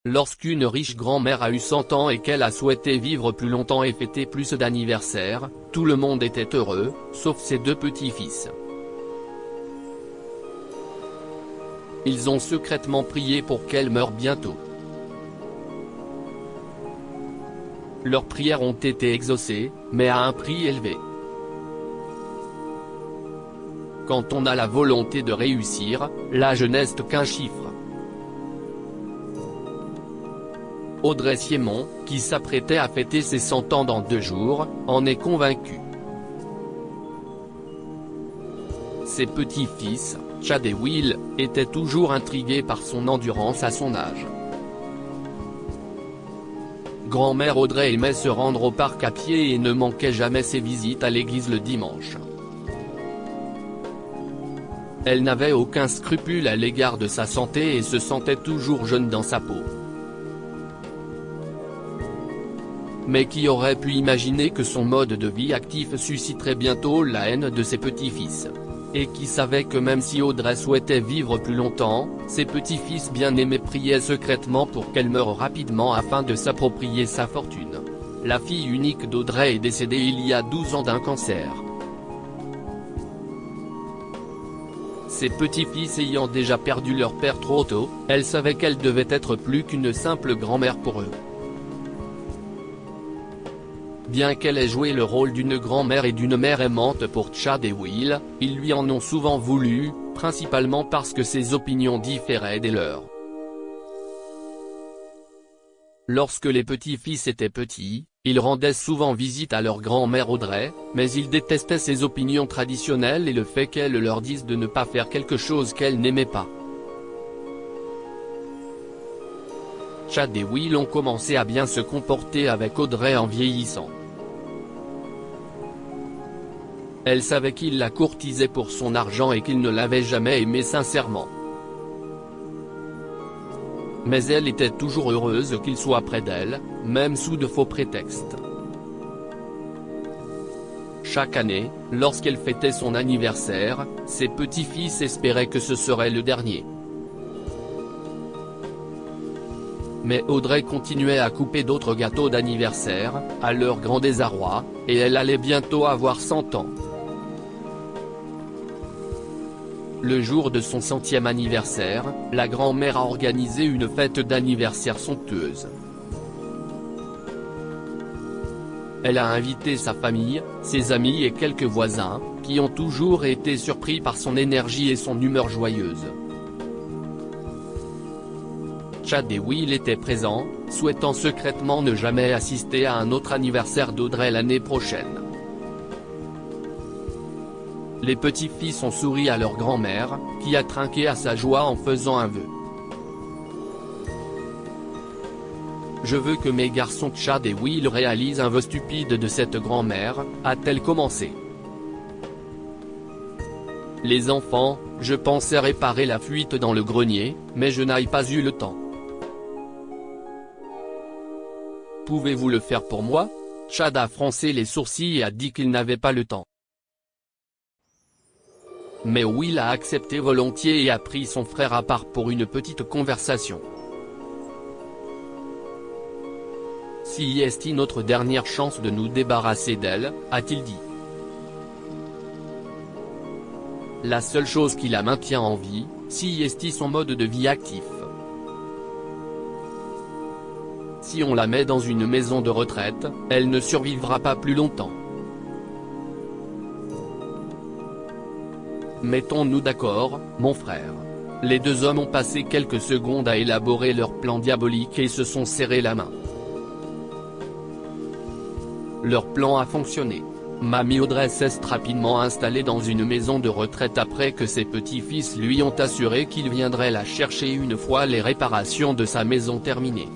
Lorsqu'une riche grand-mère a eu 100 ans et qu'elle a souhaité vivre plus longtemps et fêter plus d'anniversaires, tout le monde était heureux, sauf ses deux petits-fils. Ils ont secrètement prié pour qu'elle meure bientôt. Leurs prières ont été exaucées, mais à un prix élevé. Quand on a la volonté de réussir, l'âge n'est qu'un chiffre. Audrey Siemon, qui s'apprêtait à fêter ses 100 ans dans 2 jours, en est convaincue. Ses petits-fils, Chad et Will, étaient toujours intrigués par son endurance à son âge. Grand-mère Audrey aimait se rendre au parc à pied et ne manquait jamais ses visites à l'église le dimanche. Elle n'avait aucun scrupule à l'égard de sa santé et se sentait toujours jeune dans sa peau. Mais qui aurait pu imaginer que son mode de vie actif susciterait bientôt la haine de ses petits-fils? Et qui savait que même si Audrey souhaitait vivre plus longtemps, ses petits-fils bien-aimés priaient secrètement pour qu'elle meure rapidement afin de s'approprier sa fortune. La fille unique d'Audrey est décédée il y a 12 ans d'un cancer. Ses petits-fils ayant déjà perdu leur père trop tôt, elle savait qu'elle devait être plus qu'une simple grand-mère pour eux. Bien qu'elle ait joué le rôle d'une grand-mère et d'une mère aimante pour Chad et Will, ils lui en ont souvent voulu, principalement parce que ses opinions différaient des leurs. Lorsque les petits-fils étaient petits, ils rendaient souvent visite à leur grand-mère Audrey, mais ils détestaient ses opinions traditionnelles et le fait qu'elle leur dise de ne pas faire quelque chose qu'elle n'aimait pas. Chad et Will ont commencé à bien se comporter avec Audrey en vieillissant. Elle savait qu'il la courtisait pour son argent et qu'il ne l'avait jamais aimée sincèrement. Mais elle était toujours heureuse qu'il soit près d'elle, même sous de faux prétextes. Chaque année, lorsqu'elle fêtait son anniversaire, ses petits-fils espéraient que ce serait le dernier. Mais Audrey continuait à couper d'autres gâteaux d'anniversaire, à leur grand désarroi, et elle allait bientôt avoir 100 ans. Le jour de son 100e anniversaire, la grand-mère a organisé une fête d'anniversaire somptueuse. Elle a invité sa famille, ses amis et quelques voisins, qui ont toujours été surpris par son énergie et son humeur joyeuse. Chad et Will étaient présents, souhaitant secrètement ne jamais assister à un autre anniversaire d'Audrey l'année prochaine. Les petits-fils ont souri à leur grand-mère, qui a trinqué à sa joie en faisant un vœu. « Je veux que mes garçons Chad et Will réalisent un vœu stupide de cette grand-mère », a-t-elle commencé. « Les enfants, je pensais réparer la fuite dans le grenier, mais je n'ai pas eu le temps. Pouvez-vous le faire pour moi ?» Chad a froncé les sourcils et a dit qu'il n'avait pas le temps. Mais Will a accepté volontiers et a pris son frère à part pour une petite conversation. « Si est notre dernière chance de nous débarrasser d'elle », a-t-il dit. La seule chose qui la maintient en vie, si est son mode de vie actif. Si on la met dans une maison de retraite, elle ne survivra pas plus longtemps. Mettons-nous d'accord, mon frère. Les deux hommes ont passé quelques secondes à élaborer leur plan diabolique et se sont serrés la main. Leur plan a fonctionné. Mamie Audrey s'est rapidement installée dans une maison de retraite après que ses petits-fils lui ont assuré qu'ils viendraient la chercher une fois les réparations de sa maison terminées.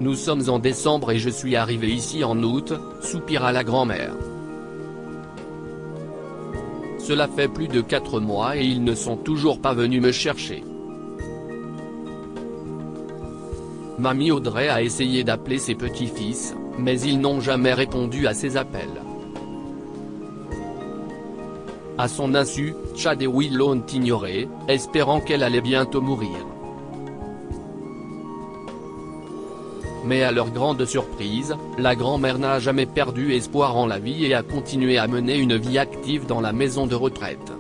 Nous sommes en décembre et je suis arrivé ici en août, soupira la grand-mère. Cela fait plus de 4 mois et ils ne sont toujours pas venus me chercher. Mamie Audrey a essayé d'appeler ses petits-fils, mais ils n'ont jamais répondu à ses appels. À son insu, Chad et Will l'ont ignorée, espérant qu'elle allait bientôt mourir. Mais à leur grande surprise, la grand-mère n'a jamais perdu espoir en la vie et a continué à mener une vie active dans la maison de retraite.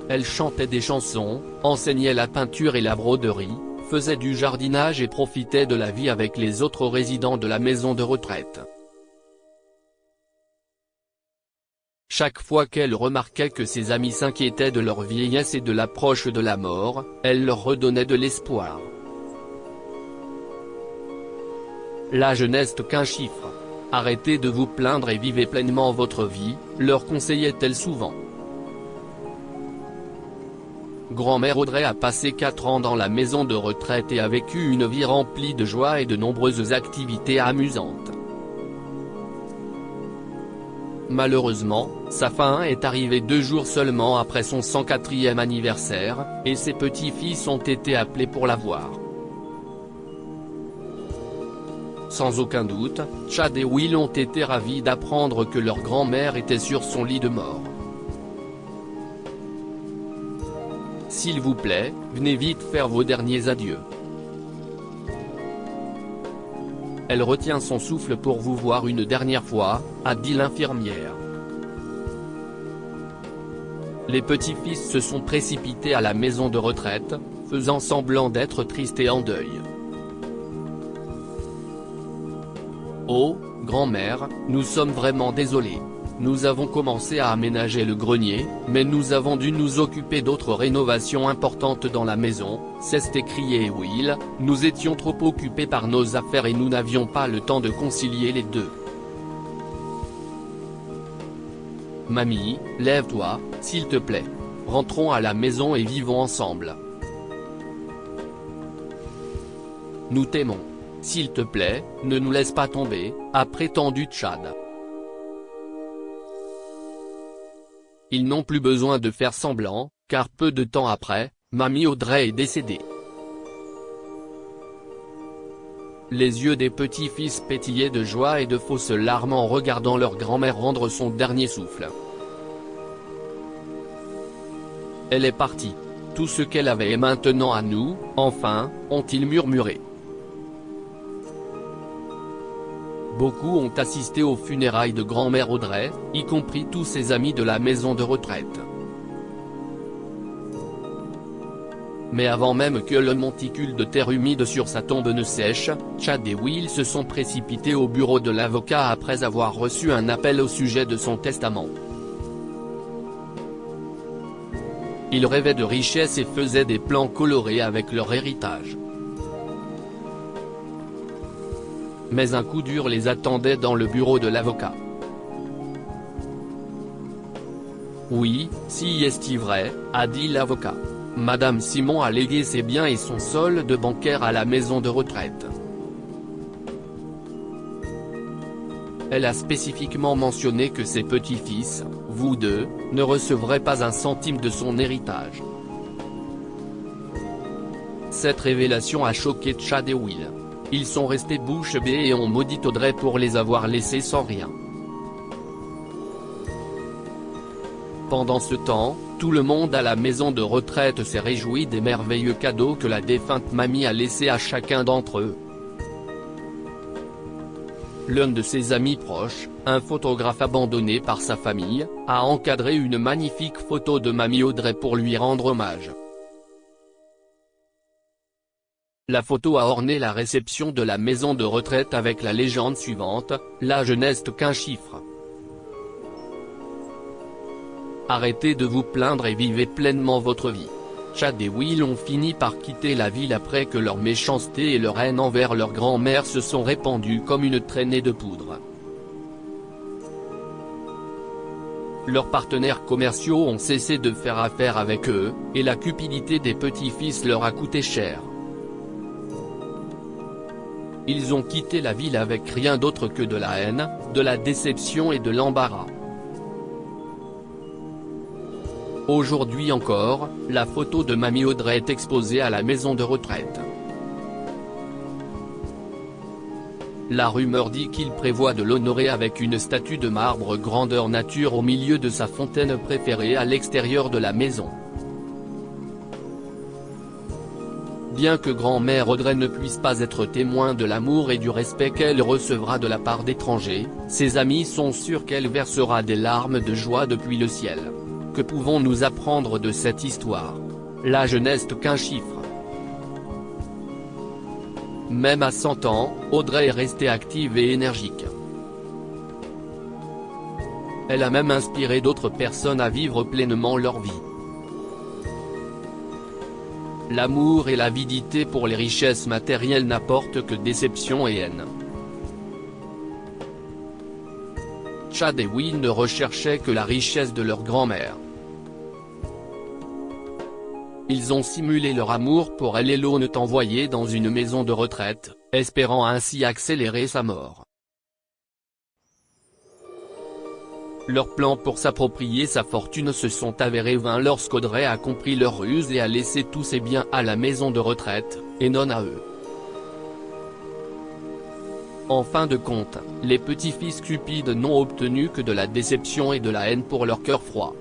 Elle chantait des chansons, enseignait la peinture et la broderie, faisait du jardinage et profitait de la vie avec les autres résidents de la maison de retraite. Chaque fois qu'elle remarquait que ses amis s'inquiétaient de leur vieillesse et de l'approche de la mort, elle leur redonnait de l'espoir. L'âge n'est qu'un chiffre. Arrêtez de vous plaindre et vivez pleinement votre vie, leur conseillait-elle souvent. Grand-mère Audrey a passé 4 ans dans la maison de retraite et a vécu une vie remplie de joie et de nombreuses activités amusantes. Malheureusement, sa fin est arrivée 2 jours seulement après son 104e anniversaire, et ses petits-fils ont été appelés pour la voir. Sans aucun doute, Chad et Will ont été ravis d'apprendre que leur grand-mère était sur son lit de mort. S'il vous plaît, venez vite faire vos derniers adieux. Elle retient son souffle pour vous voir une dernière fois, a dit l'infirmière. Les petits-fils se sont précipités à la maison de retraite, faisant semblant d'être tristes et en deuil. Oh, grand-mère, nous sommes vraiment désolés. Nous avons commencé à aménager le grenier, mais nous avons dû nous occuper d'autres rénovations importantes dans la maison, s'est écrié Will, nous étions trop occupés par nos affaires et nous n'avions pas le temps de concilier les deux. Mamie, lève-toi, s'il te plaît. Rentrons à la maison et vivons ensemble. Nous t'aimons. S'il te plaît, ne nous laisse pas tomber, a prétendu Chad. Ils n'ont plus besoin de faire semblant, car peu de temps après, Mamie Audrey est décédée. Les yeux des petits-fils pétillaient de joie et de fausses larmes en regardant leur grand-mère rendre son dernier souffle. Elle est partie. Tout ce qu'elle avait est maintenant à nous, enfin, ont-ils murmuré. Beaucoup ont assisté aux funérailles de grand-mère Audrey, y compris tous ses amis de la maison de retraite. Mais avant même que le monticule de terre humide sur sa tombe ne sèche, Chad et Will se sont précipités au bureau de l'avocat après avoir reçu un appel au sujet de son testament. Ils rêvaient de richesse et faisaient des plans colorés avec leur héritage. Mais un coup dur les attendait dans le bureau de l'avocat. Oui, si est vrai, a dit l'avocat. Madame Simon a légué ses biens et son solde bancaire à la maison de retraite. Elle a spécifiquement mentionné que ses petits-fils, vous deux, ne recevraient pas un centime de son héritage. Cette révélation a choqué Chad et Will. Ils sont restés bouche bée et ont maudit Audrey pour les avoir laissés sans rien. Pendant ce temps, tout le monde à la maison de retraite s'est réjoui des merveilleux cadeaux que la défunte mamie a laissés à chacun d'entre eux. L'un de ses amis proches, un photographe abandonné par sa famille, a encadré une magnifique photo de mamie Audrey pour lui rendre hommage. La photo a orné la réception de la maison de retraite avec la légende suivante, « L'âge n'est qu'un chiffre ». Arrêtez de vous plaindre et vivez pleinement votre vie. Chad et Will ont fini par quitter la ville après que leur méchanceté et leur haine envers leur grand-mère se sont répandues comme une traînée de poudre. Leurs partenaires commerciaux ont cessé de faire affaire avec eux, et la cupidité des petits-fils leur a coûté cher. Ils ont quitté la ville avec rien d'autre que de la haine, de la déception et de l'embarras. Aujourd'hui encore, la photo de mamie Audrey est exposée à la maison de retraite. La rumeur dit qu'il prévoit de l'honorer avec une statue de marbre grandeur nature au milieu de sa fontaine préférée à l'extérieur de la maison. Bien que grand-mère Audrey ne puisse pas être témoin de l'amour et du respect qu'elle recevra de la part d'étrangers, ses amis sont sûrs qu'elle versera des larmes de joie depuis le ciel. Que pouvons-nous apprendre de cette histoire? L'âge n'est qu'un chiffre. Même à 100 ans, Audrey est restée active et énergique. Elle a même inspiré d'autres personnes à vivre pleinement leur vie. L'amour et l'avidité pour les richesses matérielles n'apportent que déception et haine. Chad et Will ne recherchaient que la richesse de leur grand-mère. Ils ont simulé leur amour pour elle et l'ont envoyée dans une maison de retraite, espérant ainsi accélérer sa mort. Leurs plans pour s'approprier sa fortune se sont avérés vains lorsqu'Audrey a compris leur ruse et a laissé tous ses biens à la maison de retraite, et non à eux. En fin de compte, les petits-fils cupides n'ont obtenu que de la déception et de la haine pour leur cœur froid.